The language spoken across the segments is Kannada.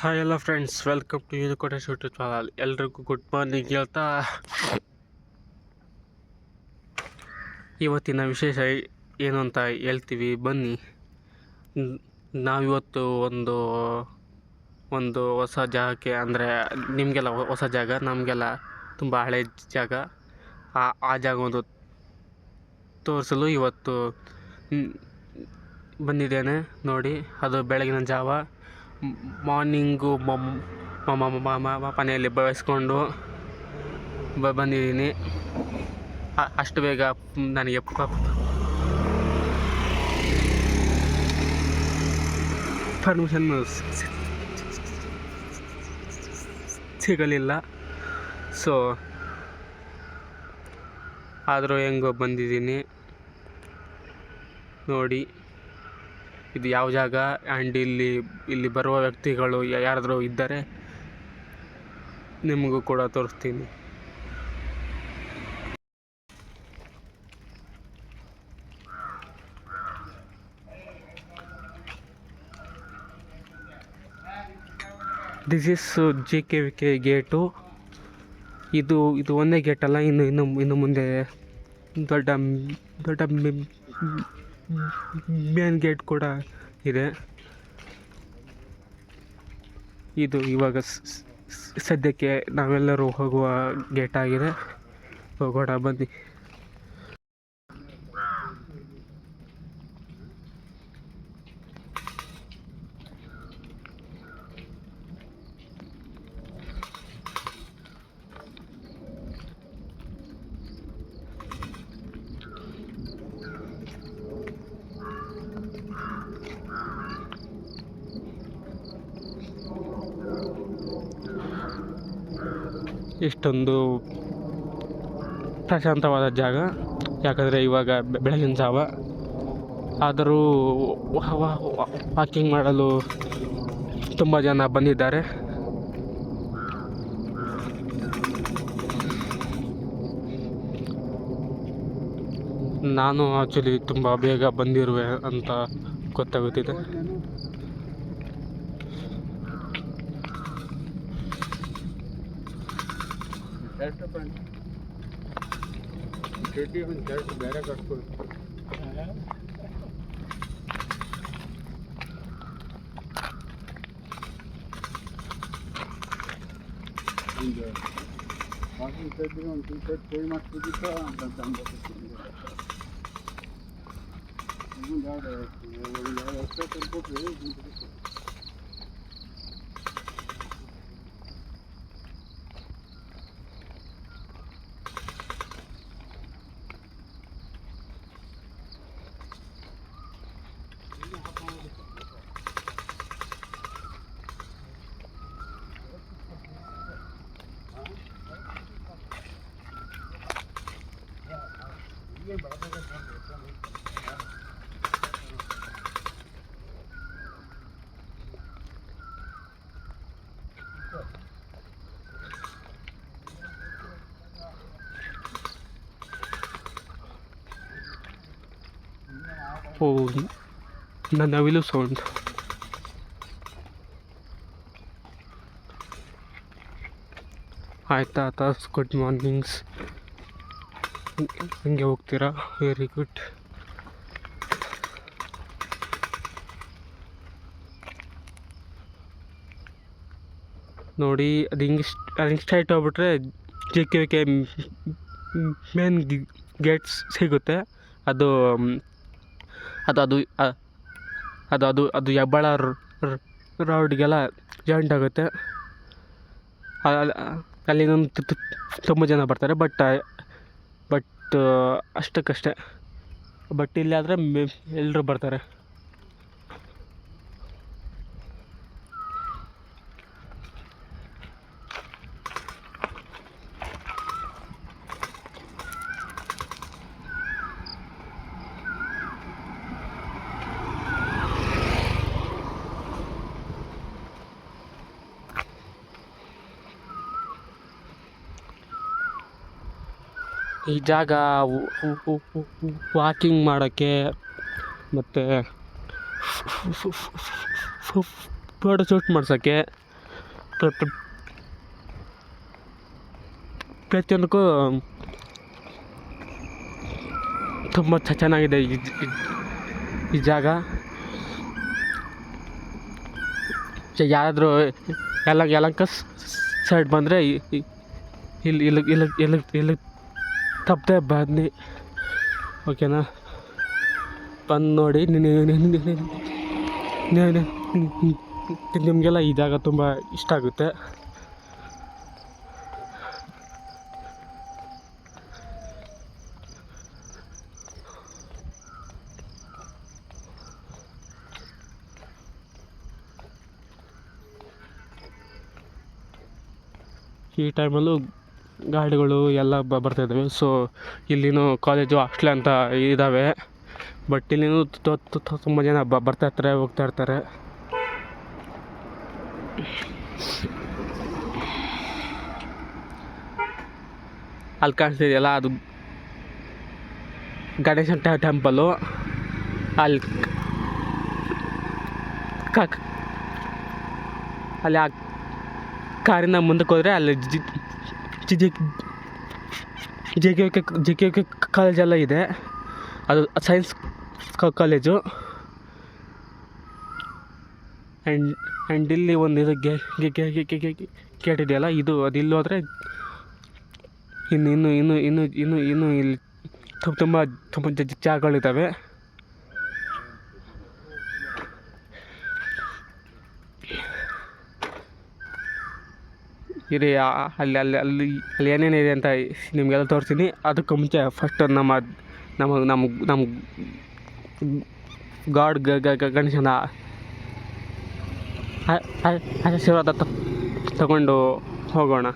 ಹಾಯ್ ಎಲ್ಲ ಫ್ರೆಂಡ್ಸ್, ವೆಲ್ಕಮ್ ಟು ಯುನಿಕೋಟೆ ಯೂಟ್ಯೂಬ್ ಚಾನಲ್. ಎಲ್ರಿಗೂ ಗುಡ್ ಮಾರ್ನಿಂಗ್ ಹೇಳ್ತಾ ಇವತ್ತಿನ ವಿಶೇಷ ಏನು ಅಂತ ಹೇಳ್ತೀವಿ ಬನ್ನಿ. ನಾವಿವತ್ತು ಒಂದು ಹೊಸ ಜಾಗಕ್ಕೆ, ಅಂದರೆ ನಿಮಗೆಲ್ಲ ಹೊಸ ಜಾಗ, ನಮಗೆಲ್ಲ ತುಂಬ ಹಳೆ ಜಾಗ, ಆ ಜಾಗ ಒಂದು ತೋರಿಸಲು ಇವತ್ತು ಬಂದಿದ್ದೇನೆ. ನೋಡಿ, ಅದು ಬೆಳಗಿನ ಜಾವ ಮಾರ್ನಿಂಗು ಮನೆಯಲ್ಲಿ ಬಯಸ್ಕೊಂಡು ಬಂದಿದ್ದೀನಿ. ಅಷ್ಟು ಬೇಗ ನನಗೆ ಪರ್ಮಿಷನ್ ಸಿಗಲಿಲ್ಲ. ಸೊ ಆದರೂ ಹೆಂಗೋ ಬಂದಿದ್ದೀನಿ. ನೋಡಿ, ಇದು ಯಾವ ಜಾಗ, ಆ್ಯಂಡ್ ಇಲ್ಲಿ ಬರುವ ವ್ಯಕ್ತಿಗಳು ಯಾರಾದರೂ ಇದ್ದರೆ ನಿಮಗೂ ಕೂಡ ತೋರಿಸ್ತೀನಿ. This is JKVK gate. ಇದು ಒಂದೇ ಗೇಟ್ ಅಲ್ಲ, ಇನ್ನು ಮುಂದೆ ದೊಡ್ಡ ಮೇನ್ ಗೇಟ್ ಕೂಡ ಇದೆ. ಇದು ಇವಾಗ ಸದ್ಯಕ್ಕೆ ನಾವೆಲ್ಲರೂ ಹೋಗುವ ಗೇಟ್ ಆಗಿದೆ. ಹೋಗೋಣ ಬನ್ನಿ. ಇಷ್ಟೊಂದು ಪ್ರಶಾಂತವಾದ ಜಾಗ, ಯಾಕಂದರೆ ಇವಾಗ ಬೆಳಗಿನ ಜಾವ. ಆದರೂ ವಾಕಿಂಗ್ ಮಾಡಲು ತುಂಬ ಜನ ಬಂದಿದ್ದಾರೆ. ನಾನು ಆ್ಯಕ್ಚುಲಿ ತುಂಬ ಬೇಗ ಬಂದಿರುವೆ ಅಂತ ಗೊತ್ತಾಗುತ್ತಿದೆ. ಬೇರೆ ಕಟ್ಕೊಳ್ಳಿ. ಒಂದು ವಾಕಿಂಗ್ ಸೈಡ್ಗೆ ಒಂದು ಟೀ ಶರ್ಟ್ ಪೇ ಮಾಡಿಸ್ಬೇಕಿತ್ತು ಅಂತ ಅನ್ಬೋತಿದ್ದೀನಿ. ಎಷ್ಟು ತಂದ್ಕೊಟ್ರಿ? ಓ, ನವಿಲು ಸೌಂಡ್. ಆಯ್ತಾ ತಾಸ್, ಗುಡ್ ಮಾರ್ನಿಂಗ್ಸ್. ಹಂಗೆ ಹೋಗ್ತೀರಾ? Very good. ನೋಡಿ, ಅದು ಹಿಂಗೆ ಸ್ಟ್ರೈಟ್ ಹೋಗ್ಬಿಟ್ರೆ JKVK ಮೇನ್ ಗೇಟ್ಸ್ ಸಿಗುತ್ತೆ. ಅದು ಹೆಬ್ಬಾಳ ರೋಡ್ಗೆಲ್ಲ ಜಾಯಿಂಟ್ ಆಗುತ್ತೆ. ಅಲ್ಲಿಂದ ತುಂಬ ಜನ ಬರ್ತಾರೆ, ಬಟ್ ಅಷ್ಟಕ್ಕಷ್ಟೇ. ಬಟ್ ಇಲ್ಲಿ ಆದರೆ ಎಲ್ಲರೂ ಬರ್ತಾರೆ. ಈ ಜಾಗ ವಾಕಿಂಗ್ ಮಾಡೋಕ್ಕೆ ಮತ್ತು ಫೋಟೋ ಶೂಟ್ ಮಾಡ್ಸೋಕ್ಕೆ ಪ್ರತಿಯೊಂದಕ್ಕೂ ತುಂಬ ಚೆನ್ನಾಗಿದೆ ಈ ಜಾಗ. ಯಾರಾದರೂ ಯಲಹಂಕ ಸೈಡ್ ಬಂದರೆ ಇಲ್ಲಿ ತಪ್ಪದೆ ಬನ್ನಿ, ಓಕೆನಾ? ಬಂದು ನೋಡಿ. ನಿಮಗೆಲ್ಲ ಈ ಜಾಗ ತುಂಬ ಇಷ್ಟ ಆಗುತ್ತೆ. ಈ ಟೈಮಲ್ಲೂ ಗಾಡಿಗಳು ಎಲ್ಲ ಬರ್ತಾಯಿದ್ದಾವೆ. ಸೊ ಇಲ್ಲಿನೂ ಕಾಲೇಜು ಹಾಸ್ಟೆಲ್ ಅಂತ ಇದ್ದಾವೆ. ಬಟ್ ಇಲ್ಲಿನೂ ತುಂಬ ಜನ ಬರ್ತಾಯಿರ್ತಾರೆ, ಹೋಗ್ತಾ ಇರ್ತಾರೆ. ಅಲ್ಲಿ ಕಾಣಿಸ್ತಿದೆಯಲ್ಲ, ಅದು ಗಣೇಶನ್ ಟೆಂಪಲ್ಲು. ಅಲ್ಲಿ ಆ ಕಾರಿನ ಮುಂದಕ್ಕೆ ಹೋದರೆ ಅಲ್ಲಿ ಜೆ ಕೆ ಕಾಲೇಜೆಲ್ಲ ಇದೆ. ಅದು ಸೈನ್ಸ್ ಕಾಲೇಜು. ಆ್ಯಂಡ್ ಇಲ್ಲಿ ಒಂದು ಇದು ಗೇಟ್ ಇದೆಯಲ್ಲ, ಇಲ್ಲಿ ಹೋದರೆ ಇನ್ನು ಇಲ್ಲಿ ತುಂಬ ಜಾಗಗಳಿದ್ದಾವೆ. ಇರಿ, ಅಲ್ಲಿ ಏನೇನಿದೆ ಅಂತ ನಿಮಗೆಲ್ಲ ತೋರಿಸ್ತೀನಿ. ಅದಕ್ಕೂ ಮುಂಚೆ ಫಸ್ಟ್ ನಮ್ಮ ಗಾಡ್ ಗಣೇಶನ ಆಶೀರ್ವಾದ ತಗೊಂಡು ಹೋಗೋಣ.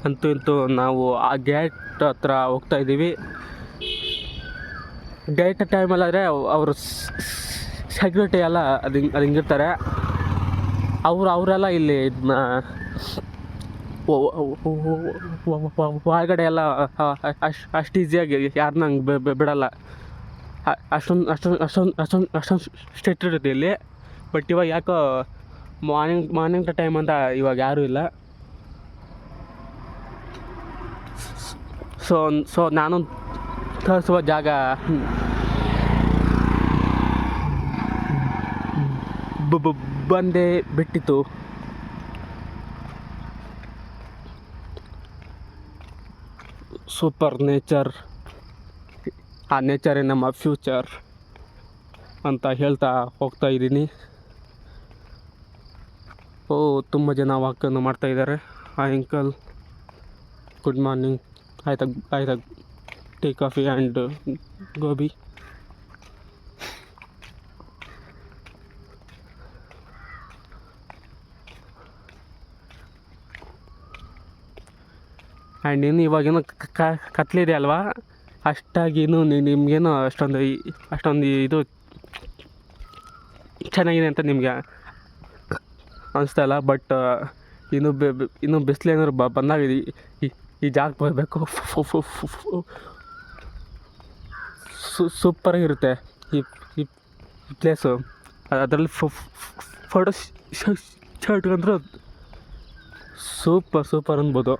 ಅಂತೂ ನಾವು ಆ ಗೇಟ್ ಹತ್ರ ಹೋಗ್ತಾ ಇದ್ದೀವಿ. ಗೇಟ್ ಟೈಮಲ್ಲಾದರೆ ಅವರು ಸೆಕ್ಯೂರಿಟಿ ಎಲ್ಲ ಅದು ಹಿಂಗಿರ್ತಾರೆ. ಅವರೆಲ್ಲ ಇಲ್ಲಿ ಇದನ್ನ ಒಳಗಡೆ ಎಲ್ಲ ಅಷ್ಟು ಈಸಿಯಾಗಿ ಯಾರನ್ನ ಹಂಗೆ ಬಿಡಲ್ಲ. ಅಷ್ಟೊಂದು ಸ್ಟ್ರಿಕ್ಟ್ ಇರುತ್ತೆ ಇಲ್ಲಿ. ಬಟ್ ಇವಾಗ ಯಾಕೋ ಮಾರ್ನಿಂಗ್ ಟೈಮ್ ಅಂತ ಇವಾಗ ಯಾರೂ ಇಲ್ಲ. ಸೊ ನಾನು ತೋರಿಸುವ ಜಾಗ ಬಂದೇ ಬಿಟ್ಟಿತ್ತು. ಸೂಪರ್ ನೇಚರ್, ಆ ನೇಚರೇ ನಮ್ಮ ಫ್ಯೂಚರ್ ಅಂತ ಹೇಳ್ತಾ ಹೋಗ್ತಾ ಇದ್ದೀನಿ. ತುಂಬ ಜನ ವಾಕನ್ನು ಮಾಡ್ತಾಯಿದ್ದಾರೆ. Hi uncle, good morning. ಆಯ್ತಾ tea coffee and gobi. And ಇನ್ನು ಇವಾಗೇನು ಕತ್ಲಿದೆ ಅಲ್ವಾ, ಅಷ್ಟಾಗಿ ನಿಮಗೇನು ಅಷ್ಟೊಂದು ಇದು ಚೆನ್ನಾಗಿದೆ ಅಂತ ನಿಮಗೆ ಅನಿಸ್ತಾಯಿಲ್ಲ. ಬಟ್ ಇನ್ನು ಬಿಸಿಲು ಏನಾದ್ರು ಬಂದಾಗ ಈ ಜಾಗ ಬರಬೇಕು. ಸೂಪರಾಗಿರುತ್ತೆ ಈ ಪ್ಲೇಸು. ಅದರಲ್ಲಿ ಫೋಟೋ ಶರ್ಟ್ ಅಂದ್ರೆ ಸೂಪರ್ ಸೂಪರ್ ಅನ್ಬೋದು.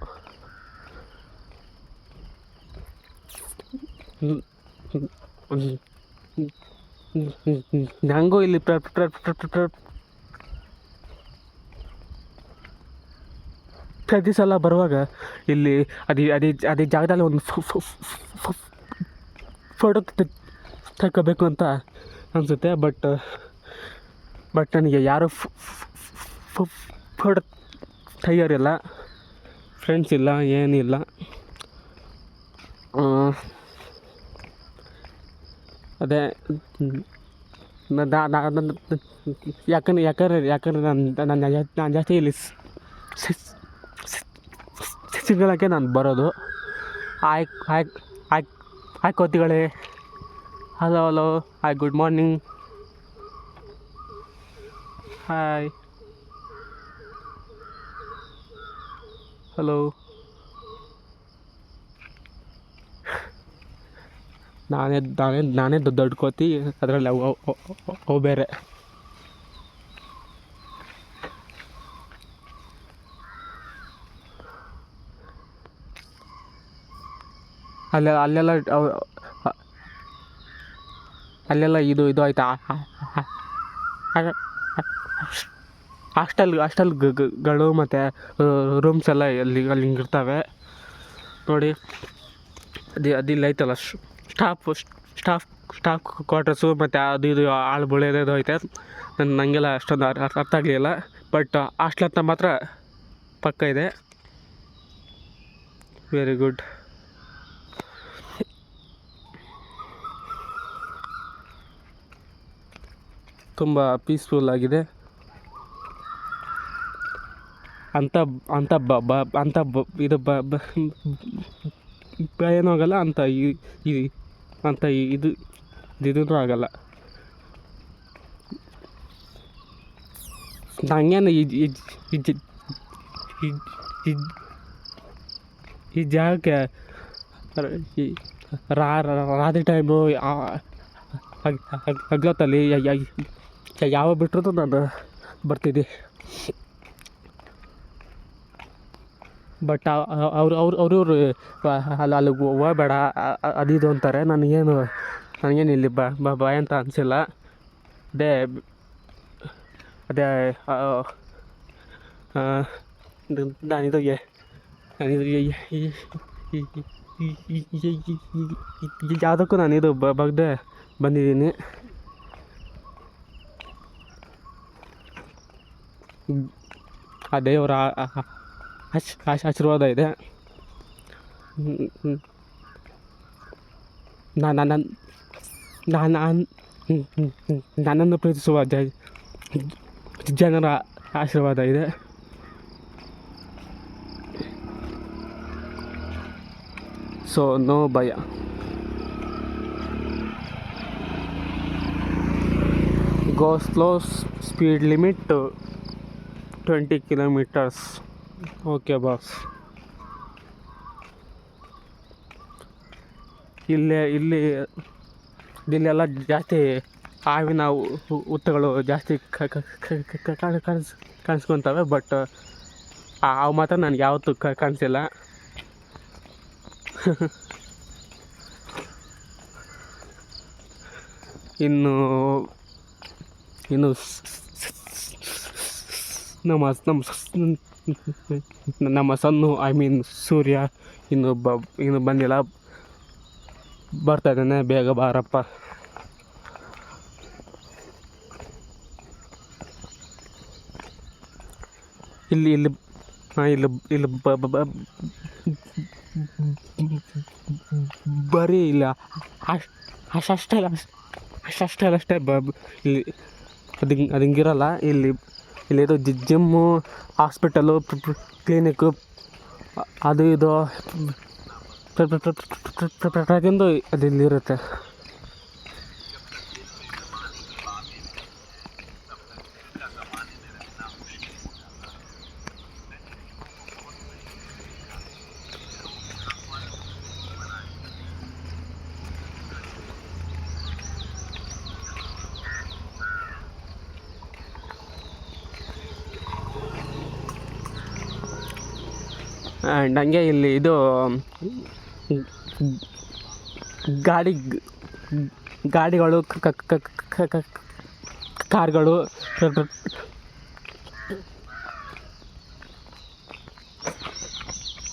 ನನಗೂ ಇಲ್ಲಿ ಪ್ರತಿ ಸಲ ಬರುವಾಗ ಇಲ್ಲಿ ಅದೇ ಜಾಗದಲ್ಲಿ ಒಂದು ಫೋಟೋ ತಗೋಬೇಕು ಅಂತ ಅನಿಸುತ್ತೆ. ಬಟ್ ನನಗೆ ಯಾರೂ ಫೋಟೋ ತೆಗಿಯೋರಿಲ್ಲ, ಫ್ರೆಂಡ್ಸ್ ಇಲ್ಲ, ಏನಿಲ್ಲ. ಅದೇ ಯಾಕಂದ್ರೆ ನಾನು ಜಾಸ್ತಿ ಇಲ್ಲಿ ಸಿಂಗಲಕ್ಕೆ ನಾನು ಬರೋದು. ಹಾಯ್ ಕೋತಿಗಳೇ, hello hi, good morning, hi, hello. ನಾನೇ ದೊಡ್ಡ ಕೋತಿ, ಅದರಲ್ಲಿ ಅವು ಬೇರೆ. ಅಲ್ಲೆಲ್ಲ ಇದು ಆಯ್ತಾ, ಹಾಸ್ಟೆಲ್ಗಳು ಮತ್ತು ರೂಮ್ಸ್ ಎಲ್ಲ ಅಲ್ಲಿ ಹಿಂಗಿರ್ತವೆ ನೋಡಿ. ಅದಿಲ್ಲ ಐತಲ್ಲ ಸ್ಟಾಫ್ ಕ್ವಾರ್ಟರ್ಸು ಮತ್ತು ಅದು ಇದು ಆಳು ಬುಳೆಯೋದು ಐತೆ. ನನಗೆಲ್ಲ ಅಷ್ಟೊಂದು ಅರ್ಥ ಆಗಲಿಲ್ಲ. ಬಟ್ ಹಾಸ್ಟೆಲ್ ಅಂತ ಮಾತ್ರ ಪಕ್ಕ ಇದೆ. Very good. ತುಂಬ ಪೀಸ್ಫುಲ್ ಆಗಿದೆ ಅಂತ ಇದು ಏನೂ ಆಗಲ್ಲ ಅಂತ ಇದೂ ಆಗಲ್ಲ. ನನಗೇನು ಈ ಜಾಗಕ್ಕೆ ರಾತ್ರಿ ಟೈಮು ಹಗ್ಲೊತ್ತಲ್ಲಿ ಯಾವ ಬಿಟ್ಟರು ನಾನು ಬರ್ತಿದ್ದೆ. ಬಟ್ ಅವರು ಅಲ್ಲಿ ಹೋಗಬೇಡ ಅದಿದು ಅಂತಾರೆ. ನನಗೇನು ಇಲ್ಲಿ ಭಯ ಅಂತ ಅನಿಸಿಲ್ಲ. ಅದೇ ನಾನಿದು ಯಾವುದಕ್ಕೂ ನಾನಿದು ಬಗ್ದೆ ಬಂದಿದ್ದೀನಿ. ಆ ದೇವರ ಆಶೀರ್ವಾದ ಇದೆ. ನನ್ನನ್ನು ಪ್ರೀತಿಸುವ ಜನರ ಆಶೀರ್ವಾದ ಇದೆ. ಸೊ ನೋ ಭಯ. Go slow, speed limit 20 kilometers. Okay boss. ಇಲ್ಲೆಲ್ಲ ಜಾಸ್ತಿ ಹಾವಿನ ಹುತ್ತಗಳು ಜಾಸ್ತಿ ಕಾಣಿಸ್ಕೊತವೆ. ಬಟ್ ಅವು ಮಾತ್ರ ನನಗೆ ಯಾವತ್ತೂ ಕಾಣಿಸಿಲ್ಲ. ಇನ್ನು ನಮ್ಮ ಸನ್ನು, ಐ ಮೀನ್ ಸೂರ್ಯ ಇನ್ನು ಬಂದಿಲ್ಲ. ಬರ್ತಾ ಇದ್ದಾನೆ, ಬೇಗ ಬಾರಪ್ಪ. ಇಲ್ಲಿ ಬರೀ ಇಲ್ಲ ಅಷ್ಟೇ ಇಲ್ಲಿ ಅದು ಹಿಂಗಿರಲ್ಲ. ಇಲ್ಲಿದು ಜಿಮ್ಮು, ಹಾಸ್ಪಿಟಲು, ಕ್ಲಿನಿಕ್ಕು, ಅದು ಇದು ಪ್ರತಿಯೊಂದು ಅದಿಲ್ಲಿರುತ್ತೆ. ಆ್ಯಂಡ್ ಹಂಗೆ ಇಲ್ಲಿ ಇದು ಗಾಡಿಗಳು ಕಾರ್ಗಳು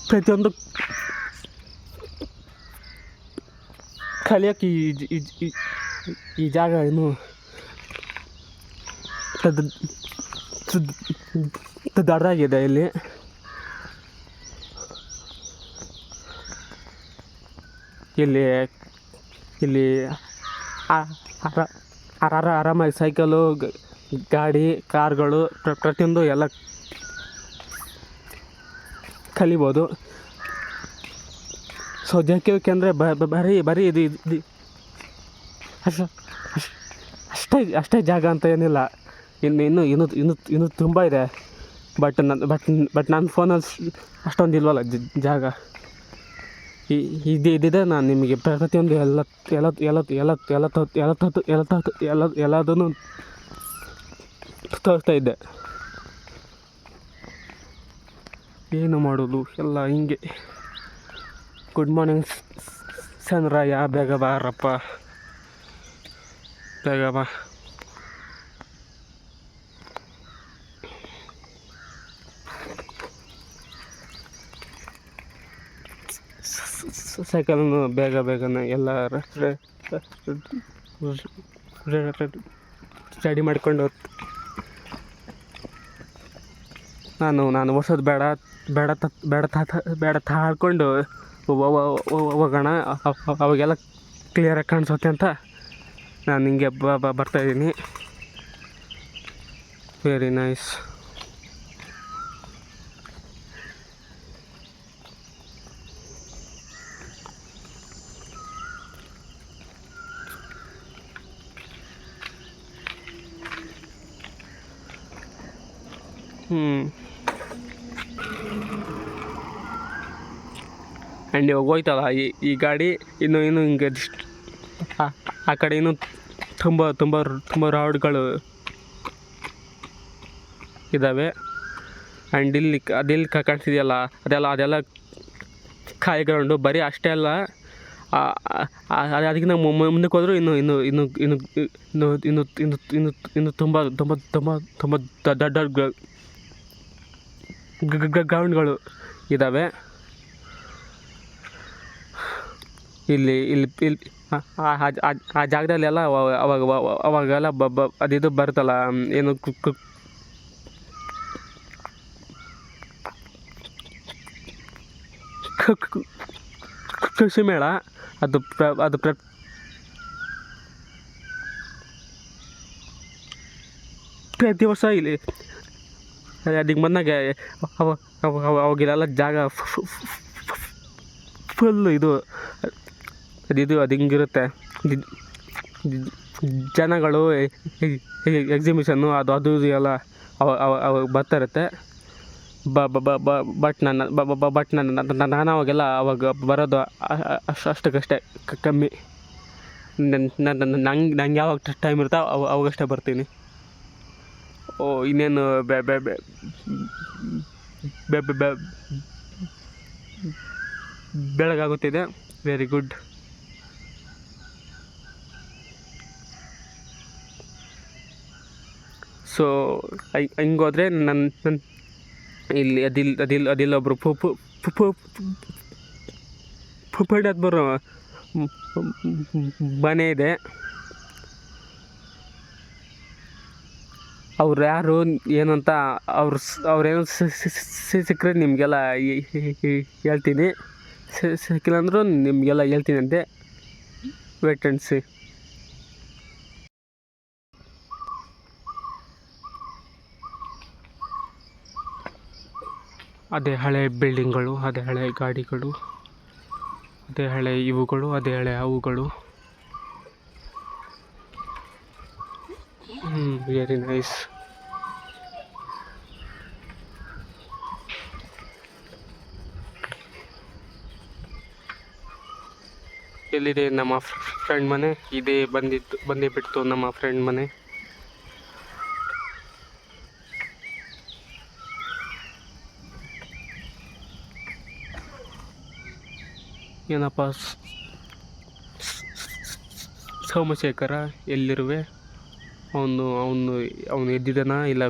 ಪ್ರತಿಯೊಂದು ಕಲಿಯೋಕ್ಕೆ ಈ ಜಾಗ ಏನು ದೊಡ್ಡದಾಗಿದೆ ಇಲ್ಲಿ. ಇಲ್ಲಿ ಆರಾಮಾಗಿ ಸೈಕಲು, ಗಾಡಿ, ಕಾರ್ಗಳು ಪ್ರತಿಯೊಂದು ಎಲ್ಲ ಕಲಿಬೋದು. ಸೊ JKV ಅಂದರೆ ಬರೀ ಇದು ಅಷ್ಟೇ ಜಾಗ ಅಂತ ಏನಿಲ್ಲ. ಇನ್ನು ತುಂಬ ಇದೆ. ಬಟ್ ನನ್ನ ಫೋನಲ್ಲಿ ಅಷ್ಟೊಂದು ಇಲ್ವಲ್ಲ ಜಾಗ. ಇದಿದೆ. ನಾನು ನಿಮಗೆ ಪ್ರತಿಯೊಂದು ಎಲ್ಲದನ್ನು ತೋರಿಸ್ತಾ ಇದ್ದೆ. ಏನು ಮಾಡೋದು ಎಲ್ಲ ಹಿಂಗೆ. ಗುಡ್ ಮಾರ್ನಿಂಗ್ ಸನ್ರಾಯ, ಬೇಗ ಬಾರಪ್ಪ, ಬೇಗ ಬಾ. ಸೈಕಲನ್ನು ಬೇಗನೆ ಎಲ್ಲ ರೆಡಿ ಮಾಡ್ಕೊಂಡು ನಾನು ಓಡಿಸೋದು ಬೇಡ ಹಾಡ್ಕೊಂಡು ಹೋಗೋಣ, ಅವಾಗೆಲ್ಲ ಕ್ಲಿಯರಾಗಿ ಕಾಣಿಸುತ್ತೆ ಅಂತ ನಾನು ಹಿಂಗೆ ಬರ್ತಾಯಿದ್ದೀನಿ. Very nice. ಆ್ಯಂಡ್ ಇವಾಗ ಹೋಯ್ತಲ್ಲ ಈ ಗಾಡಿ ಇನ್ನು ಹಿಂಗೆ ಆ ಕಡೆ ಇನ್ನೂ ತುಂಬ ರೋಡ್ಗಳು ಇದ್ದಾವೆ. ಆ್ಯಂಡ್ ಅದೆಲ್ಲಿ ಕಾಣಿಸ್ತಿದೆಯಲ್ಲ ಅದೆಲ್ಲ ಕಾಯಿಗಳು. ಬರೀ ಅಷ್ಟೇ ಅಲ್ಲ, ಅದಕ್ಕಿಂತ ಮುಂದಕ್ಕೆ ಹೋದರೂ ಇನ್ನು ತುಂಬ ದೊಡ್ಡ ಗ್ರೌಂಡ್ಗಳು ಇದ್ದಾವೆ. ಇಲ್ಲಿ ಆ ಜಾಗದಲ್ಲೆಲ್ಲ ಅವಾಗೆಲ್ಲ ಅದಿದು ಬರುತ್ತಲ್ಲ, ಏನು ಕೃಷಿ ಮೇಳ, ಅದು ಪ್ರತಿ ವರ್ಷ ಇಲ್ಲಿ ಅದಕ್ಕೆ ಬಂದಾಗ ಅವಾಗೆಲ್ಲ ಜಾಗ ಫುಲ್ಲು ಇದು ಅದು ಹಿಂಗಿರುತ್ತೆ. ಜನಗಳು, ಎಕ್ಸಿಬಿಷನ್ನು ಅದು ಎಲ್ಲ ಅವಾಗ ಬರ್ತಾ ಇರುತ್ತೆ. ಬಟ್ ನಾನು ಅವಾಗ ಬರೋದು ಅಷ್ಟಕ್ಕಷ್ಟೇ ಕಮ್ಮಿ. ನಂಗೆ ಯಾವಾಗ ಟೈಮ್ ಇರುತ್ತೋ ಅವಾಗಷ್ಟೇ ಬರ್ತೀನಿ. ಇನ್ನೇನು ಬೆಳಗಾಗುತ್ತಿದೆ. Very good. ಸೊ ಹಿಂಗೋದ್ರೆ ನನ್ನ ಇಲ್ಲಿ ಅದಿಲ್ಲೊಬ್ರು ಪುಪ್ಪಡದ್ಬರು ಮನೆ ಇದೆ. ಅವ್ರು ಯಾರು ಏನು ಅಂತ ಅವ್ರೇನು ಸಿಕ್ಕರೆ ನಿಮಗೆಲ್ಲ ಹೇಳ್ತೀನಿ, ಸಿಕ್ಕಿಲ್ಲ ಅಂದರೂ ನಿಮಗೆಲ್ಲ ಹೇಳ್ತೀನಿ ಅಂತೆ. Wait and see. ಅದೇ ಹಳೆ ಬಿಲ್ಡಿಂಗ್ಗಳು, ಅದೇ ಹಳೆ ಗಾಡಿಗಳು, ಅದೇ ಹಳೆ ಇವುಗಳು, ಅದೇ ಹಳೆ ಅವುಗಳು. Very nice. ಎಲ್ಲಿದೆ ನಮ್ಮ ಫ್ರೆಂಡ್ ಮನೆ? ಇದೇ ಬಂದೇ ಬಿಡ್ತು ನಮ್ಮ ಫ್ರೆಂಡ್ ಮನೆ. ಏನಪ್ಪ ಸೋಮಶೇಖರ ಎಲ್ಲಿರುವೆ, ಅವನು ಎದ್ದಿದ್ದಾನ ಇಲ್ಲ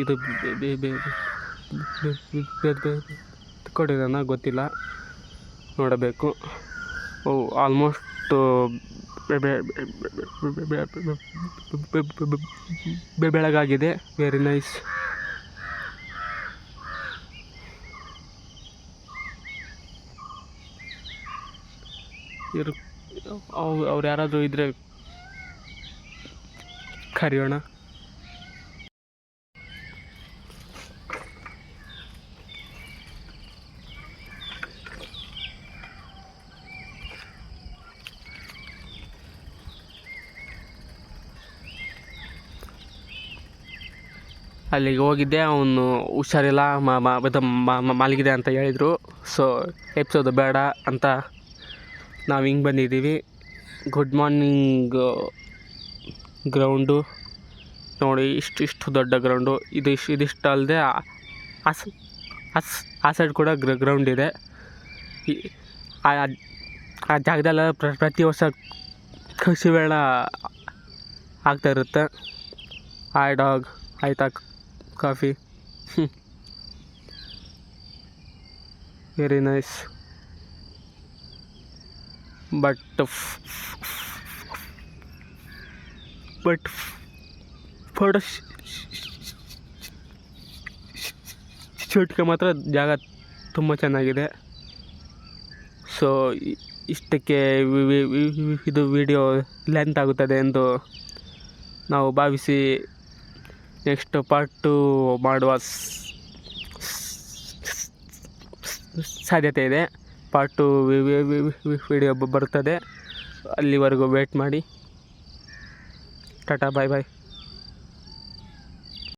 ಇದು ಕೊಟ್ಟಿದ್ದಾನ ಗೊತ್ತಿಲ್ಲ, ನೋಡಬೇಕು. ಆಲ್ಮೋಸ್ಟ್ ಬೆಳಗಾಗಿದೆ. Very nice. ಅವ್ರು ಯಾರಾದರೂ ಇದ್ದರೆ ಕರೆಯೋಣ. ಅಲ್ಲಿಗೆ ಹೋಗಿದ್ದೆ, ಅವನು ಹುಷಾರಿಲ್ಲ, ಮಲಗಿದೆ ಅಂತ ಹೇಳಿದರು. ಸೊ ಎಪ್ಸೋದು ಬೇಡ ಅಂತ ನಾವು ಹಿಂಗೆ ಬಂದಿದ್ದೀವಿ. ಗುಡ್ ಮಾರ್ನಿಂಗ್ ಗ್ರೌಂಡು ನೋಡಿ, ಇಷ್ಟು ದೊಡ್ಡ ಗ್ರೌಂಡು. ಇದಿಷ್ಟು ಅಲ್ಲದೆ ಆ ಸೈಡ್ ಕೂಡ ಗ್ರೌಂಡ್ ಇದೆ. ಆ ಜಾಗದಲ್ಲ ಪ್ರತಿ ವರ್ಷ ಕೃಷಿ ಮೇಳ ಆಗ್ತಾಯಿರುತ್ತೆ. ಹಾಯ್ ಡಾಗ್, ಆಯ್ತಾ coffee? Very nice. But photo ಶೂಟ್ಗೆ ಮಾತ್ರ ಜಾಗ ತುಂಬ ಚೆನ್ನಾಗಿದೆ. ಸೊ ಇಷ್ಟಕ್ಕೆ ಇದು ವಿಡಿಯೋ ಲೆಂತ್ ಆಗುತ್ತದೆ ಎಂದು ನಾವು ಭಾವಿಸಿ ನೆಕ್ಸ್ಟ್ ಪಾರ್ಟ್ 2 ಮಾಡುವ ಸಾಧ್ಯತೆ ಇದೆ. ಪಾರ್ಟ್ 2 ವಿಡಿಯೋ ಬರುತ್ತದೆ. ಅಲ್ಲಿವರೆಗೂ ವೇಟ್ ಮಾಡಿ. ಟಾಟಾ, ಬಾಯ್ ಬಾಯ್.